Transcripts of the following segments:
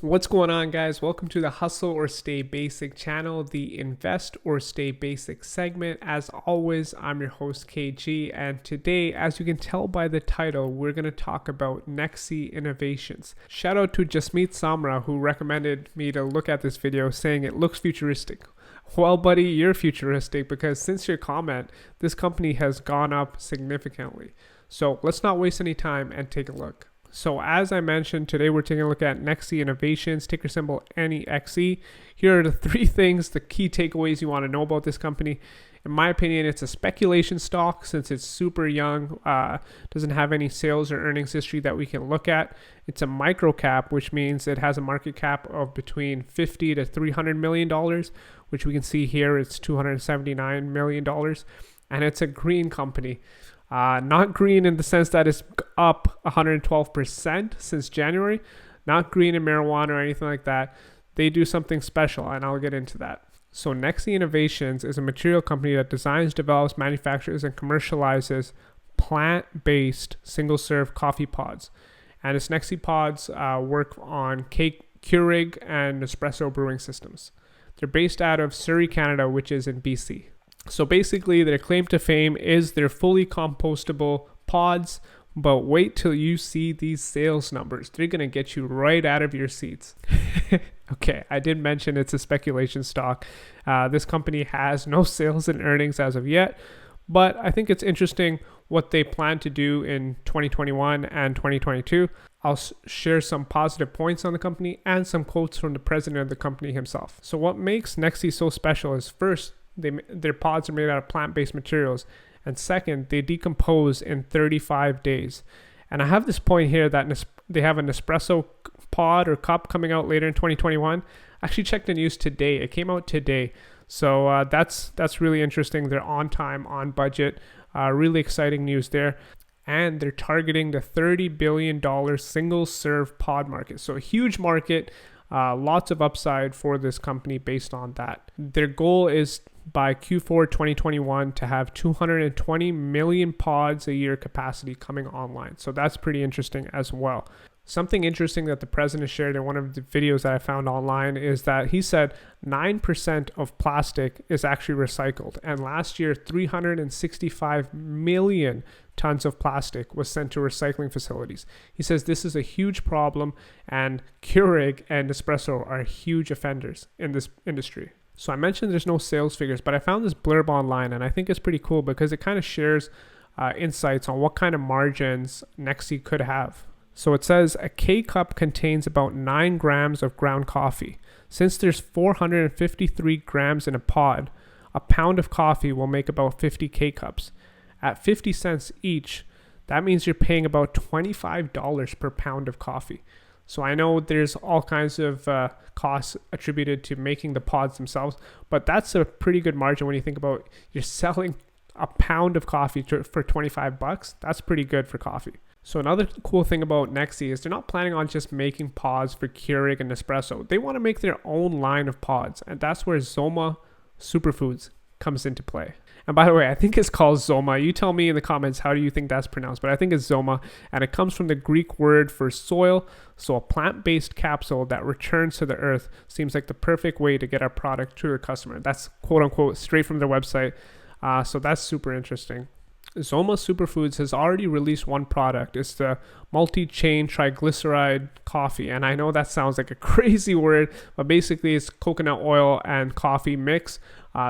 What's going on, guys? Welcome to the Hustle or Stay Basic channel, the Invest or Stay Basic segment. As always, I'm your host KG, and today, as you can tell by the title, we're going to talk about NEXE innovations. Shout out to Jasmeet Samra, who recommended me to look at this video, saying it looks futuristic. Well, buddy, you're futuristic, because since your comment, this company has gone up significantly. So let's not waste any time and take a look. So as I mentioned, today we're taking a look at NEXE Innovations, ticker symbol NEXE. Here are the three things, the key takeaways you want to know about this company. In my opinion, it's a speculation stock since it's super young, doesn't have any sales or earnings history that we can look at. It's a micro cap, which means it has a market cap of between $50 to $300 million, which we can see here, it's $279 million. And it's a green company. Not green in the sense that it's up 112% since January, not green in marijuana or anything like that. They do something special, and I'll get into that. So NEXE Innovations is a material company that designs, develops, manufactures, and commercializes plant-based single-serve coffee pods. And its NEXE pods work on Keurig and espresso brewing systems. They're based out of Surrey, Canada, which is in BC. So basically, their claim to fame is their fully compostable pods, but wait till you see these sales numbers. They're going to get you right out of your seats. Okay, I did mention it's a speculation stock. This company has no sales and earnings as of yet, but I think it's interesting what they plan to do in 2021 and 2022. I'll share some positive points on the company and some quotes from the president of the company himself. So what makes NEXE so special is, first, their pods are made out of plant-based materials, and second, they decompose in 35 days. And I have this point here that they have an Nespresso pod or cup coming out later in 2021. I actually checked the news today. It came out today. So that's really interesting. They're on time, on budget. Really exciting news there. And they're targeting the $30 billion single-serve pod market. So a huge market, lots of upside for this company based on that. Their goal is by Q4 2021 to have 220 million pods a year capacity coming online. So that's pretty interesting as well. Something interesting that the president shared in one of the videos that I found online is that he said 9% of plastic is actually recycled. And last year, 365 million tons of plastic was sent to recycling facilities. He says this is a huge problem, and Keurig and Nespresso are huge offenders in this industry. So I mentioned there's no sales figures, but I found this blurb online, and I think it's pretty cool because it kind of shares insights on what kind of margins NEXE could have. So it says a K-cup contains about 9 grams of ground coffee. Since there's 453 grams in a pod, a pound of coffee will make about 50 K-cups. At 50 cents each, that means you're paying about $25 per pound of coffee. So I know there's all kinds of costs attributed to making the pods themselves, but that's a pretty good margin when you think about you're selling a pound of coffee for $25. That's pretty good for coffee. So another cool thing about NEXE is they're not planning on just making pods for Keurig and Nespresso. They want to make their own line of pods, and that's where Zoma Superfoods comes into play. And by the way, I think it's called Zoma. You tell me in the comments, how do you think that's pronounced? But I think it's Zoma, and it comes from the Greek word for soil. So a plant-based capsule that returns to the earth seems like the perfect way to get our product to the customer. That's quote unquote straight from their website. So that's super interesting. Zoma Superfoods has already released one product. It's the multi-chain triglyceride coffee. And I know that sounds like a crazy word, but basically it's coconut oil and coffee mix.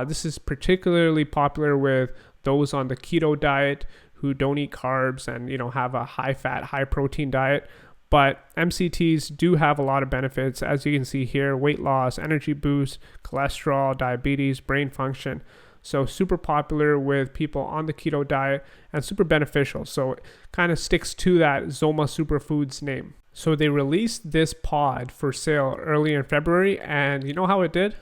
This is particularly popular with those on the keto diet who don't eat carbs and have a high-fat, high-protein diet. But MCTs do have a lot of benefits, as you can see here: weight loss, energy boost, cholesterol, diabetes, brain function. So super popular with people on the keto diet and super beneficial. So it kind of sticks to that Zoma Superfoods name. So they released this pod for sale early in February, and you know how it did?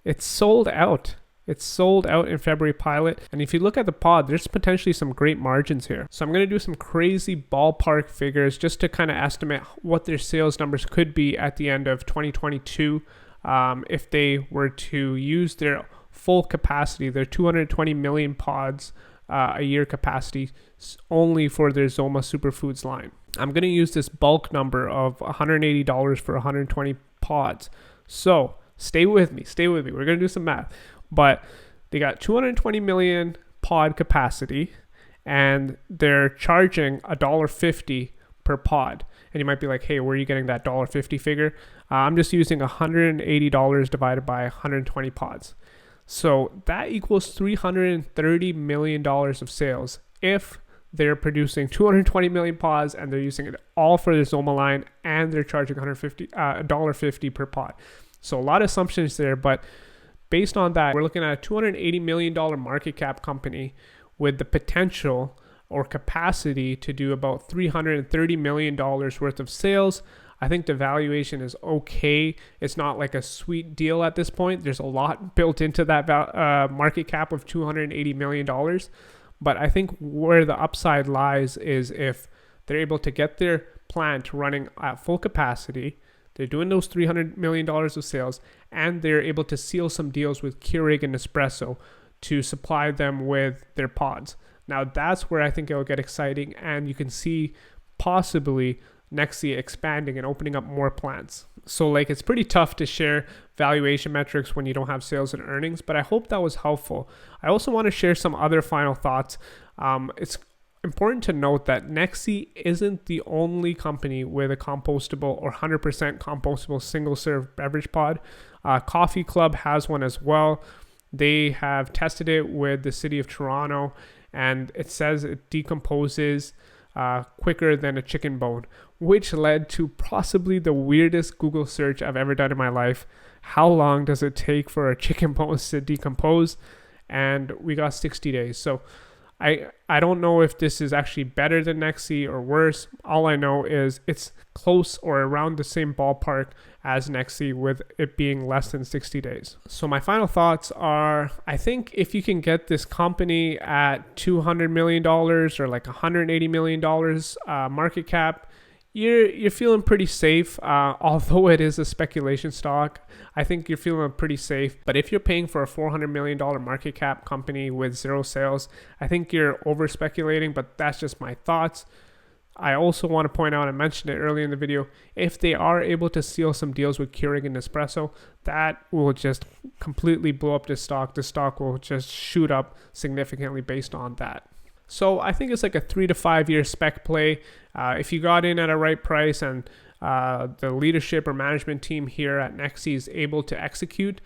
It's sold out. It's sold out in February pilot. And if you look at the pod, there's potentially some great margins here. So I'm going to do some crazy ballpark figures just to kind of estimate what their sales numbers could be at the end of 2022 if they were to use their full capacity, their 220 million pods a year capacity only for their Zoma Superfoods line. I'm going to use this bulk number of $180 for 120 pods. So stay with me. We're going to do some math. But they got 220 million pod capacity, and they're charging $1.50 per pod. And you might be like, hey, where are you getting that $1.50 figure? I'm just using $180 divided by 120 pods. So that equals $330 million of sales if they're producing 220 million pods and they're using it all for the Zoma line, and they're charging $1.50 per pod. So a lot of assumptions there, but based on that, we're looking at a $280 million market cap company with the potential or capacity to do about $330 million worth of sales. I think the valuation is okay. It's not like a sweet deal at this point. There's a lot built into that market cap of $280 million. But I think where the upside lies is if they're able to get their plant running at full capacity, they're doing those $300 million of sales, and they're able to seal some deals with Keurig and Nespresso to supply them with their pods. Now that's where I think it'll get exciting, and you can see possibly NEXE-V expanding and opening up more plants. So like, it's pretty tough to share valuation metrics when you don't have sales and earnings, but I hope that was helpful. I also want to share some other final thoughts. It's important to note that NEXE-V isn't the only company with a compostable or 100% compostable single serve beverage pod. Coffee Club has one as well. They have tested it with the city of Toronto, and it says it decomposes quicker than a chicken bone, which led to possibly the weirdest Google search I've ever done in my life. How long does it take for a chicken bone to decompose? And we got 60 days. So I don't know if this is actually better than NEXE-V or worse. All I know is it's close or around the same ballpark as NEXE-V, with it being less than 60 days. So my final thoughts are, I think if you can get this company at $200 million or like $180 million market cap, you're feeling pretty safe. Although it is a speculation stock, I think you're feeling pretty safe. But if you're paying for a $400 million market cap company with zero sales, I think you're over speculating, but that's just my thoughts. I also want to point out, I mentioned it earlier in the video, if they are able to seal some deals with Keurig and Nespresso, that will just completely blow up this stock. The stock will just shoot up significantly based on that. So I think it's like a 3 to 5 year spec play. If you got in at a right price and the leadership or management team here at NEXE-V is able to execute,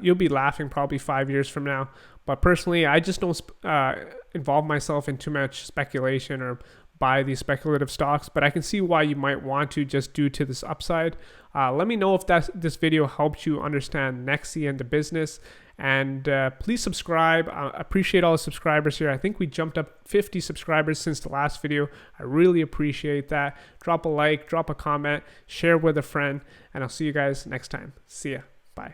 you'll be laughing probably 5 years from now. But personally, I just don't involve myself in too much speculation or buy these speculative stocks, but I can see why you might want to, just due to this upside. Let me know if this video helped you understand NEXE-V and the business, and please subscribe. I appreciate all the subscribers here. I think we jumped up 50 subscribers since the last video. I really appreciate that. Drop a like, drop a comment, share with a friend, and I'll see you guys next time. See ya. Bye.